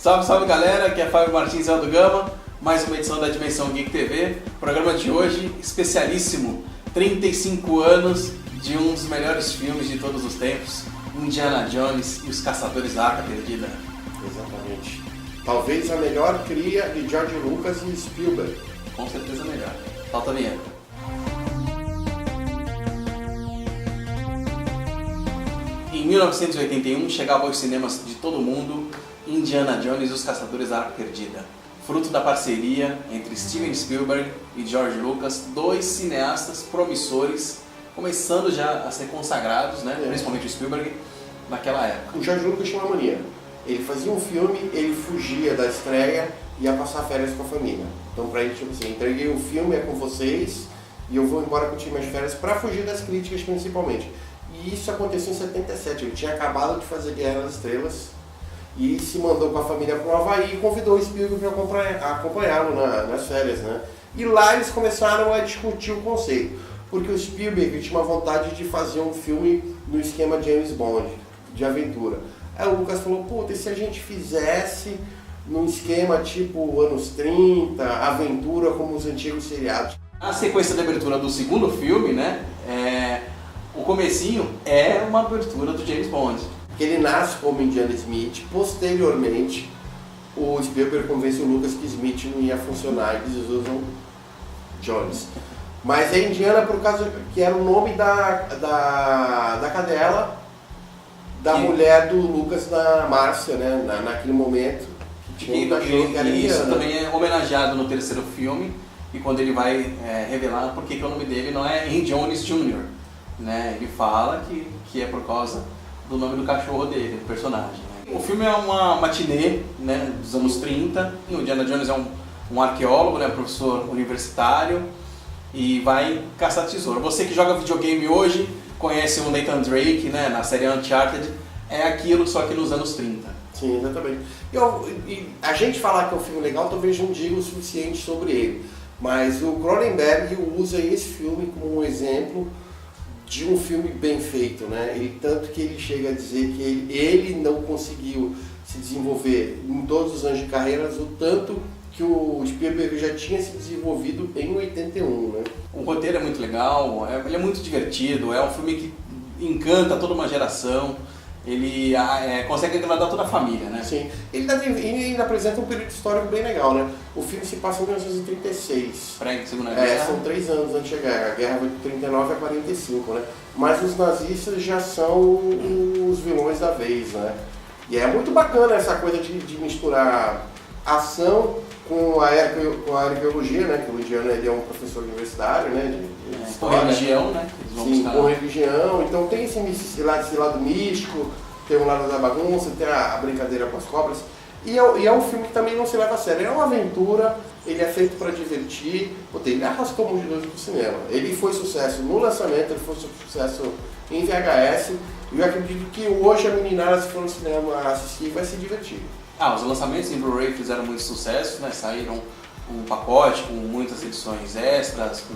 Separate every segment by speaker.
Speaker 1: Salve, salve galera, aqui é Fábio Martins do Gama, mais uma edição da Dimensão Geek TV. Programa de hoje especialíssimo, 35 anos de um dos melhores filmes de todos os tempos, Indiana Jones e os Caçadores da Arca Perdida.
Speaker 2: Exatamente. Talvez a melhor cria de George Lucas e Spielberg.
Speaker 1: Com certeza melhor. Falta a vinheta. Em 1981 chegava aos cinemas de todo mundo Indiana Jones e os Caçadores da Arca Perdida, fruto da parceria entre Steven Spielberg e George Lucas, dois cineastas promissores, começando já a ser consagrados, né? Principalmente o Spielberg, naquela época.
Speaker 2: O George Lucas tinha uma mania. Ele fazia um filme, ele fugia da estreia e ia passar férias com a família. Então pra ele, tipo assim, entreguei o filme, é com vocês, e eu vou embora curtir minhas férias para fugir das críticas principalmente. E isso aconteceu em 77, ele tinha acabado de fazer Guerra nas Estrelas e se mandou com a família para o Havaí e convidou o Spielberg para acompanhá-lo nas férias, né? E lá eles começaram a discutir o conceito, porque o Spielberg tinha uma vontade de fazer um filme no esquema James Bond, de aventura. Aí o Lucas falou, puta, e se a gente fizesse num esquema tipo anos 30, aventura como os antigos seriados?
Speaker 1: A sequência de abertura do segundo filme, né, o comecinho é uma abertura do James Bond.
Speaker 2: Ele nasce como Indiana Smith, posteriormente o Spielberg convence o Lucas que Smith não ia funcionar e eles usam Jones. Mas é Indiana por causa que era o nome da cadela da mulher do Lucas, da Márcia, né, naquele momento. Que tinha um cachorro que era
Speaker 1: isso
Speaker 2: Indiana.
Speaker 1: também é homenageado no terceiro filme, e quando ele vai revelar porque que o nome dele não é Henry Jones Jr., né, ele fala que é por causa do nome do cachorro dele, do personagem. Né? O filme é uma matinê, né, dos anos 30. O Indiana Jones é um arqueólogo, né, professor universitário, e vai caçar tesouro. Você que joga videogame hoje conhece o Nathan Drake, né, na série Uncharted, é aquilo só que nos anos 30.
Speaker 2: Sim, exatamente. E a gente falar que é um filme legal talvez não diga o suficiente sobre ele, mas o Cronenberg usa esse filme como um exemplo de um filme bem feito, né? Tanto que ele chega a dizer que ele não conseguiu se desenvolver em todos os anos de carreira, o tanto que o Spielberg já tinha se desenvolvido em 81, né?
Speaker 1: O roteiro é muito legal, ele é muito divertido, é um filme que encanta toda uma geração, ele consegue agradar toda a família, né?
Speaker 2: Sim, ele ainda apresenta um período histórico bem legal, né? O filme se passa em 1936.
Speaker 1: Segunda Guerra.
Speaker 2: São 3 anos antes da guerra. A guerra vai de 39 a 45, né? Mas os nazistas já são os vilões da vez, né? E é muito bacana essa coisa de misturar ação com a arqueologia, né? Que o Indiana ele é um professor universitário, né? De
Speaker 1: história, religião, né?
Speaker 2: Sim, com religião. Então tem esse lado místico, tem um lado da bagunça, tem a brincadeira com as cobras. E é um filme que também não se leva a sério. É uma aventura, ele é feito para divertir. Ele arrastou multidões pro cinema. Ele foi sucesso no lançamento, ele foi sucesso em VHS. E eu acredito que hoje a meninada, se for no cinema assistir, vai se divertir.
Speaker 1: Os lançamentos em Blu-ray fizeram muito sucesso, né? Saíram um pacote com muitas edições extras, com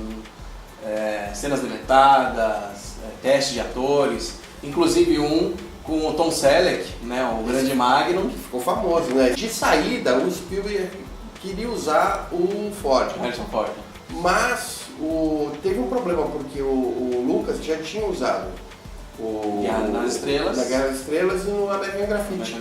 Speaker 1: cenas deletadas, testes de atores, inclusive um com o Tom Selleck, né? O grande Magnum.
Speaker 2: Ficou famoso, né? De saída, o Spielberg queria usar o Ford.
Speaker 1: Harrison Ford.
Speaker 2: Mas teve um problema, porque o Lucas já tinha usado
Speaker 1: Guerra nas Estrelas.
Speaker 2: Na Guerra das Estrelas e no American Graffiti.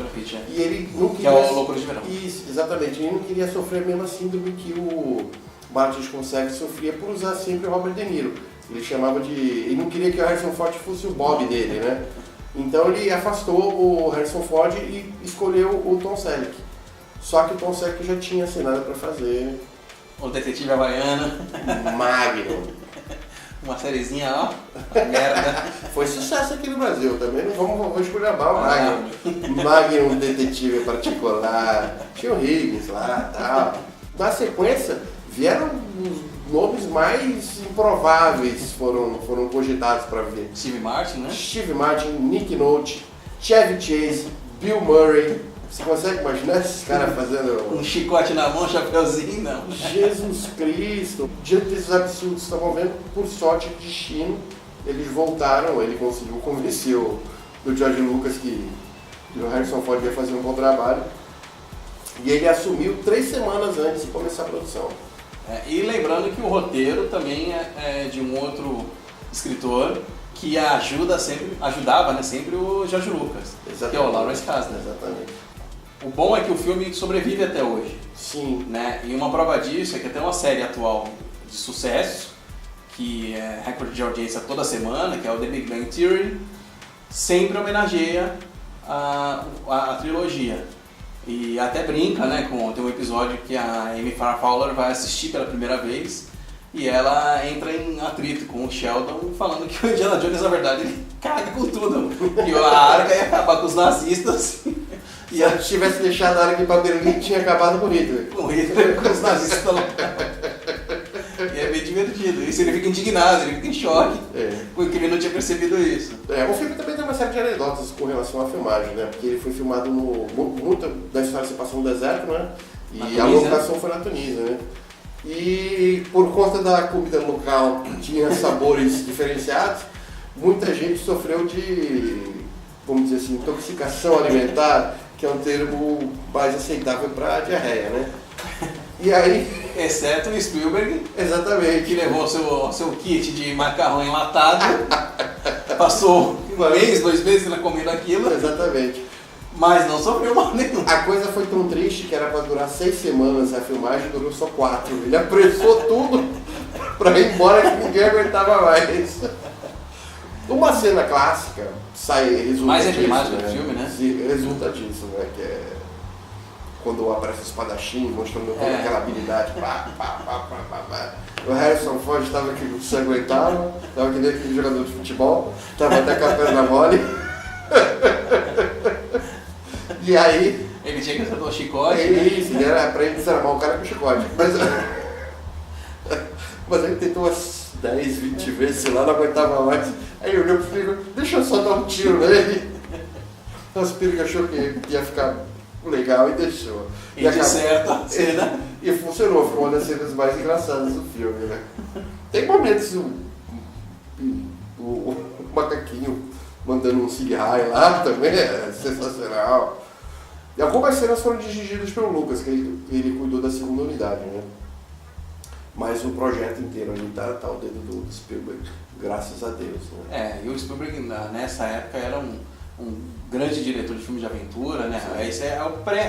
Speaker 2: E ele não queria...
Speaker 1: Que é o Loucura de Verão.
Speaker 2: Isso, exatamente. Ele não queria sofrer a mesma síndrome que o Martin Scorsese sofria por usar sempre o Robert De Niro. Ele não queria que o Harrison Ford fosse o Bob dele, né? Então ele afastou o Harrison Ford e escolheu o Tom Selleck. Só que o Tom Selleck já tinha assinado para fazer...
Speaker 1: O Detetive Havaiano.
Speaker 2: Magnum.
Speaker 1: Uma sériezinha, ó, merda.
Speaker 2: Foi sucesso aqui no Brasil também, não vamos esculhambar o Magnum. Magnum Detetive Particular, tinha o Higgins lá e tal. Na sequência, vieram os nomes mais improváveis foram cogitados para ver.
Speaker 1: Steve Martin, né?
Speaker 2: Steve Martin, Nick Nolte, Chevy Chase, Bill Murray. Você consegue imaginar esses caras fazendo...
Speaker 1: Um chicote na mão, chapeuzinho, não.
Speaker 2: Jesus Cristo! Diante desses absurdos que estavam vendo, por sorte de destino, eles voltaram, ele conseguiu convencer o George Lucas que o Harrison Ford ia fazer um bom trabalho. E ele assumiu 3 semanas antes de começar a produção.
Speaker 1: E lembrando que o roteiro também é de um outro escritor que ajudava, né, sempre o George Lucas,
Speaker 2: Exatamente.
Speaker 1: que é o Lawrence Kasdan.
Speaker 2: Exatamente.
Speaker 1: O bom é que o filme sobrevive até hoje.
Speaker 2: Sim.
Speaker 1: Né? E uma prova disso é que tem uma série atual de sucesso, que é recorde de audiência toda semana, que é o The Big Bang Theory, sempre homenageia a trilogia. E até brinca, né, tem um episódio que a Amy Farrah Fowler vai assistir pela primeira vez e ela entra em atrito com o Sheldon falando que o Indiana Jones, na verdade, ele caga com tudo. Que a arca ia acabar com os nazistas.
Speaker 2: E se ela tivesse deixado a arca para Berlim, tinha acabado com o Hitler.
Speaker 1: Com o Hitler, com os nazistas lá. E é bem divertido. Isso ele fica indignado, ele fica em choque, porque ele não tinha percebido isso.
Speaker 2: O filme também tem uma série de anedotas com relação à filmagem, né? Porque ele foi filmado muita da história se passou no deserto, né? E a locação foi na Tunísia, né? E por conta da comida local que tinha sabores diferenciados, muita gente sofreu de, vamos dizer assim, intoxicação alimentar, que é um termo mais aceitável para diarreia, né? E aí...
Speaker 1: Exceto o Spielberg,
Speaker 2: exatamente,
Speaker 1: que levou seu kit de macarrão enlatado, passou 1 mês, 2 meses comendo aquilo.
Speaker 2: Exatamente.
Speaker 1: Mas não sofreu mal nenhum.
Speaker 2: A coisa foi tão triste que era para durar 6 semanas, a filmagem durou só 4. Ele apressou tudo para ir embora que ninguém aguentava mais. Uma cena clássica resulta
Speaker 1: mais
Speaker 2: disso,
Speaker 1: emblemática do filme, né?
Speaker 2: Resulta disso, né? Que é quando aparece o espadachim, mostrando toda aquela habilidade. O Harrison Ford estava que não se aguentava, estava que nem aquele jogador de futebol, estava até com a perna mole. E aí...
Speaker 1: ele tinha que acertar o chicote.
Speaker 2: Isso, né? Era pra ele desarmar o cara com o chicote. Mas ele tentou umas 10, 20 vezes, sei lá, não aguentava mais. Aí olhou pro Spielberg, deixa eu só dar um tiro nele. O Spielberg achou que ia ficar legal e deixou.
Speaker 1: E de certo a cena.
Speaker 2: E funcionou, foi uma das cenas mais engraçadas do filme, né? Tem momentos o macaquinho mandando um cigarro lá também, é sensacional. E algumas cenas foram dirigidas pelo Lucas, que ele cuidou da segunda unidade, né? Mas o projeto inteiro ali tá o dedo do Spielberg, graças a Deus, né?
Speaker 1: E o Spielberg nessa época era um grande diretor de filme de aventura, né? Esse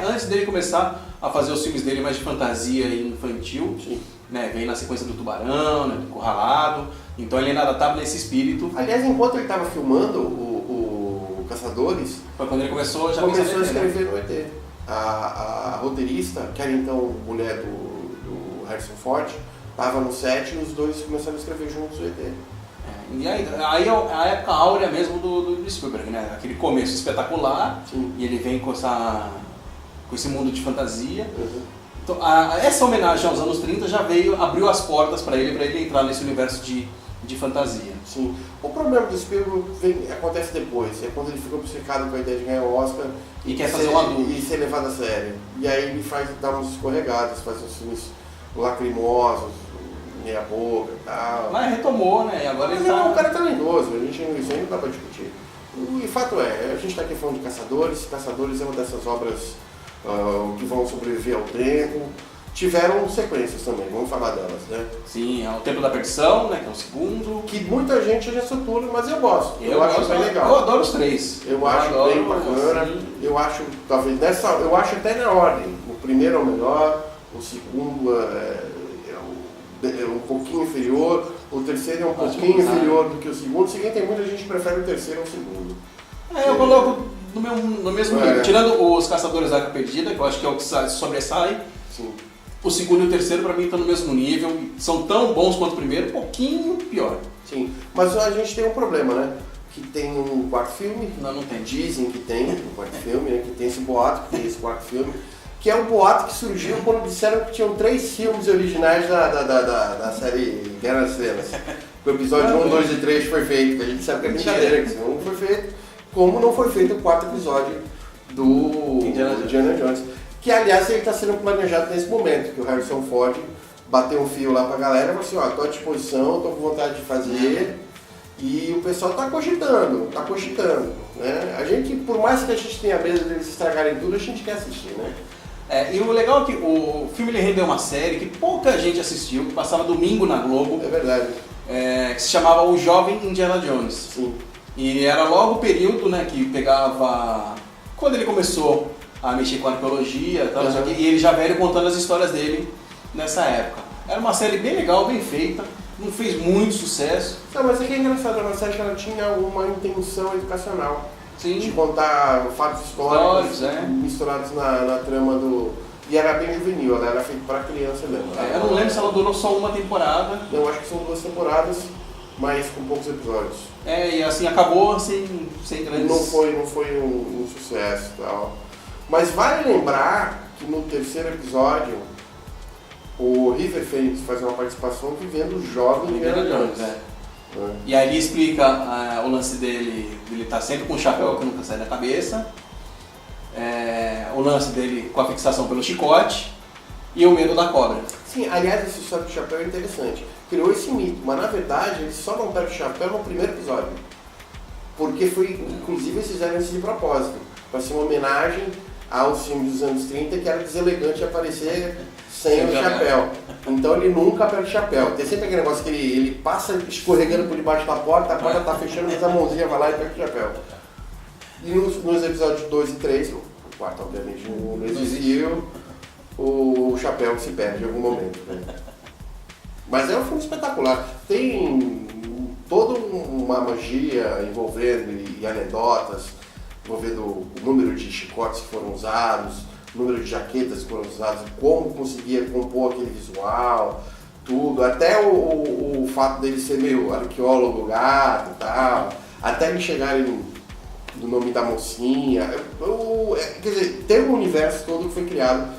Speaker 1: antes dele começar a fazer os filmes dele mais de fantasia e infantil.
Speaker 2: Sim.
Speaker 1: Né? Veio na sequência do Tubarão, né? Do Encurralado. Então ele ainda estava nesse espírito.
Speaker 2: Aliás, enquanto ele estava filmando o Caçadores,
Speaker 1: foi quando ele começou a
Speaker 2: escrever no ET. A roteirista, que era então mulher do Harrison Ford, estava no set e os dois começaram a escrever juntos o ET.
Speaker 1: E aí é a época áurea mesmo do Spielberg, né? Aquele começo espetacular.
Speaker 2: Sim.
Speaker 1: E ele vem com esse mundo de fantasia.
Speaker 2: Uhum.
Speaker 1: Então, essa homenagem aos anos 30 já abriu as portas para ele entrar nesse universo de fantasia.
Speaker 2: Sim. O problema do Spielberg acontece depois, é quando ele fica obcecado com a ideia de ganhar o Oscar
Speaker 1: e quer fazer um adulto.
Speaker 2: E ser levado a sério. E aí ele dá uns escorregados, faz uns filmes lacrimosos, meia boca e tal.
Speaker 1: Mas retomou, né? E agora ele
Speaker 2: um cara talentoso, isso aí não dá pra discutir. E fato é, a gente está aqui falando de Caçadores. Caçadores é uma dessas obras que vão sobreviver ao tempo. Tiveram sequências também, vamos falar delas, né?
Speaker 1: Sim, o Tempo da Perdição, né, que é o segundo.
Speaker 2: Que muita gente já satura, mas eu gosto. Eu acho bem legal.
Speaker 1: Eu adoro os 3.
Speaker 2: Eu acho bem bacana. Sim. Eu acho, talvez eu acho até na ordem. O primeiro é o melhor, o segundo é um pouquinho inferior, o terceiro é um pouquinho inferior do que o segundo. O seguinte, tem muita gente que prefere o terceiro ao segundo.
Speaker 1: Eu coloco no mesmo nível. Tirando os Caçadores da Arca Perdida, que eu acho que é o que sobressai.
Speaker 2: Sim.
Speaker 1: O segundo e o terceiro, pra mim, estão no mesmo nível. São tão bons quanto o primeiro, um pouquinho pior.
Speaker 2: Sim, mas a gente tem um problema, né? Que tem um quarto filme.
Speaker 1: Não tem.
Speaker 2: Dizem que tem um quarto filme, né? Que tem esse boato, que tem esse quarto filme. Que é um boato que surgiu quando disseram que tinham 3 filmes originais da série Guerra nas Estrelas. O episódio 1, 2 e 3 foi feito, que a gente sabe que é brincadeira, que não foi feito. Como não foi feito o 4º episódio do Indiana Jones. Que, aliás, ele está sendo planejado nesse momento, que o Harrison Ford bateu um fio lá pra galera e falou assim, estou à disposição, estou com vontade de fazer, e o pessoal está cogitando, né? A gente, por mais que a gente tenha medo deles estragarem tudo, a gente quer assistir, né?
Speaker 1: E o legal é que o filme ele rendeu uma série que pouca gente assistiu, que passava domingo na Globo.
Speaker 2: É verdade.
Speaker 1: Que se chamava O Jovem Indiana Jones.
Speaker 2: Sim.
Speaker 1: E era logo o período, né, que pegava... Quando ele começou a mexer com a arqueologia tal, e ele já velho contando as histórias dele nessa época. Era uma série bem legal, bem feita, não fez muito sucesso.
Speaker 2: Não, mas aqui é engraçado, era uma série que ela tinha uma intenção educacional.
Speaker 1: Sim.
Speaker 2: De contar fatos históricos misturados na trama do... E era bem juvenil, ela era feita para criança mesmo.
Speaker 1: Eu não lembro se ela durou só uma temporada.
Speaker 2: Não, acho que são 2 temporadas, mas com poucos episódios.
Speaker 1: E assim, acabou sem grandes...
Speaker 2: Não foi um sucesso e tal. Mas vale lembrar que no 3º episódio, o River Phoenix faz uma participação vivendo o jovem Indiana Jones.
Speaker 1: E aí ele explica o lance dele estar sempre com um chapéu que nunca sai da cabeça, o lance dele com a fixação pelo chicote e o medo da cobra.
Speaker 2: Sim, aliás, essa história do chapéu é interessante. Criou esse mito, mas na verdade ele só não pega o chapéu no primeiro episódio. Porque inclusive eles fizeram isso de propósito, para ser uma homenagem aos filmes dos anos 30, que era deselegante aparecer sem o chapéu. Então ele nunca pega o chapéu. Tem sempre aquele negócio que ele passa escorregando por debaixo da porta, a porta tá fechando, mas a mãozinha vai lá e pega o chapéu. E nos episódios 2 e 3, o 4 obviamente não existiu, o chapéu se perde em algum momento. Né? Mas é um filme espetacular. Tem toda uma magia envolvendo e anedotas, envolvendo o número de chicotes que foram usados, o número de jaquetas que foram usadas, como conseguia compor aquele visual, tudo. Até o fato dele ser meio arqueólogo gato e tal, até eles chegarem no nome da mocinha. Quer dizer, tem um universo todo que foi criado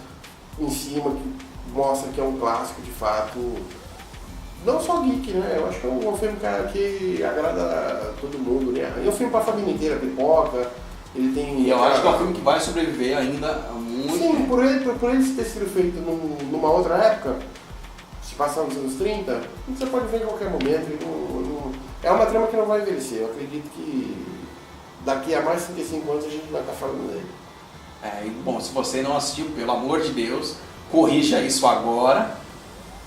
Speaker 2: em cima que mostra que é um clássico de fato. Não só geek, né? Eu acho que é um filme que agrada a todo mundo, né? É um filme para a família inteira, pipoca. Ele tem...
Speaker 1: E eu acho que é um filme que vai sobreviver ainda muito.
Speaker 2: Sim, por ele ter sido feito numa outra época, se passar nos anos 30, você pode ver em qualquer momento. É uma trama que não vai envelhecer. Eu acredito que daqui a mais de 35 anos a gente vai estar falando dele.
Speaker 1: Bom, se você não assistiu, pelo amor de Deus, corrija isso agora.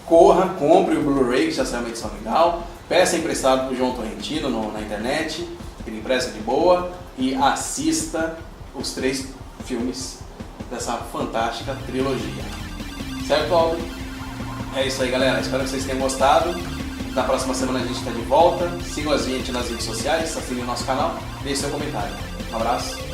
Speaker 1: Corra, compre o Blu-ray, que já saiu uma edição legal. Peça emprestado pro João Torrentino na internet, ele empresta de boa. E assista os 3 filmes dessa fantástica trilogia. Certo, Aldo? É isso aí, galera. Espero que vocês tenham gostado. Na próxima semana a gente está de volta. Sigam a gente nas redes sociais, assinem o nosso canal, deixe seu comentário. Um abraço.